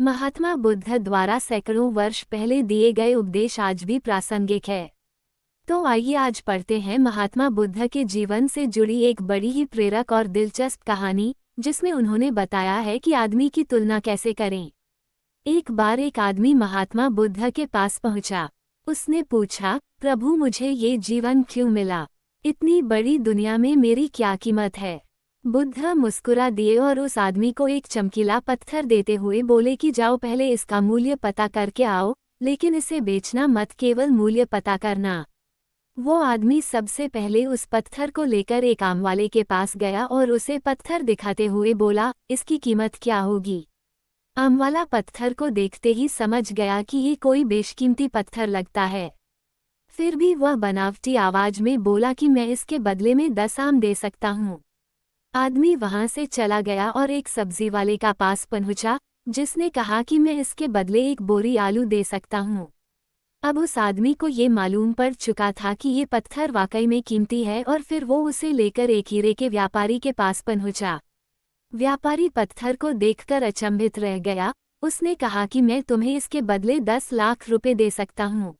महात्मा बुद्ध द्वारा सैकड़ों वर्ष पहले दिए गए उपदेश आज भी प्रासंगिक है। तो आइए आज पढ़ते हैं महात्मा बुद्ध के जीवन से जुड़ी एक बड़ी ही प्रेरक और दिलचस्प कहानी, जिसमें उन्होंने बताया है कि आदमी की तुलना कैसे करें। एक बार एक आदमी महात्मा बुद्ध के पास पहुंचा। उसने पूछा, प्रभु मुझे ये जीवन क्यों मिला? इतनी बड़ी दुनिया में मेरी क्या कीमत है? बुद्ध मुस्कुरा दिए और उस आदमी को एक चमकीला पत्थर देते हुए बोले कि जाओ पहले इसका मूल्य पता करके आओ, लेकिन इसे बेचना मत, केवल मूल्य पता करना। वो आदमी सबसे पहले उस पत्थर को लेकर एक आम वाले के पास गया और उसे पत्थर दिखाते हुए बोला, इसकी कीमत क्या होगी? आम वाला पत्थर को देखते ही समझ गया कि ये कोई बेशकीमती पत्थर लगता है। फिर भी वह बनावटी आवाज में बोला कि मैं इसके बदले में 10 आम दे सकता हूँ। आदमी वहां से चला गया और एक सब्जी वाले का पास पहुंचा, जिसने कहा कि मैं इसके बदले एक बोरी आलू दे सकता हूँ। अब उस आदमी को ये मालूम पड़ चुका था कि ये पत्थर वाकई में कीमती है और फिर वो उसे लेकर एक हीरे के व्यापारी के पास पहुंचा। व्यापारी पत्थर को देखकर अचंभित रह गया। उसने कहा कि मैं तुम्हें इसके बदले 10 लाख रुपए दे सकता हूँ।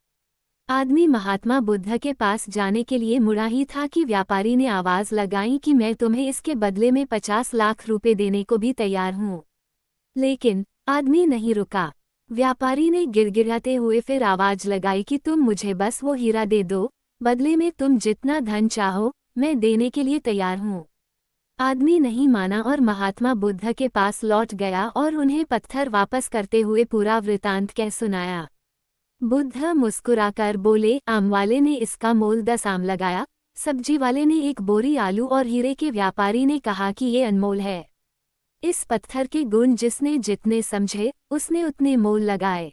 आदमी महात्मा बुद्ध के पास जाने के लिए मुड़ा ही था कि व्यापारी ने आवाज लगाई कि मैं तुम्हें इसके बदले में 50 लाख रुपए देने को भी तैयार हूँ। लेकिन आदमी नहीं रुका। व्यापारी ने गिड़गिड़ाते हुए फिर आवाज लगाई कि तुम मुझे बस वो हीरा दे दो, बदले में तुम जितना धन चाहो मैं देने के लिए तैयार हूँ। आदमी नहीं माना और महात्मा बुद्ध के पास लौट गया और उन्हें पत्थर वापस करते हुए पूरा वृतांत कह सुनाया। बुद्ध मुस्कुराकर बोले, आम वाले ने इसका मोल 10 आम लगाया, सब्जी वाले ने एक बोरी आलू और हीरे के व्यापारी ने कहा कि ये अनमोल है। इस पत्थर के गुण जिसने जितने समझे उसने उतने मोल लगाए।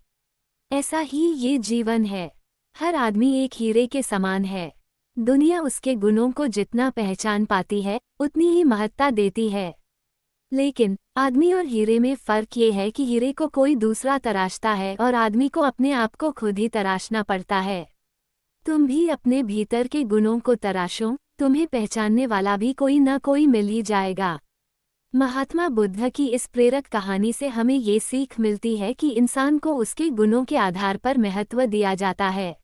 ऐसा ही ये जीवन है। हर आदमी एक हीरे के समान है। दुनिया उसके गुणों को जितना पहचान पाती है उतनी ही महत्ता देती है। लेकिन आदमी और हीरे में फर्क ये है कि हीरे को कोई दूसरा तराशता है और आदमी को अपने आप को खुद ही तराशना पड़ता है। तुम भी अपने भीतर के गुणों को तराशो, तुम्हें पहचानने वाला भी कोई न कोई मिल ही जाएगा। महात्मा बुद्ध की इस प्रेरक कहानी से हमें ये सीख मिलती है कि इंसान को उसके गुणों के आधार पर महत्व दिया जाता है।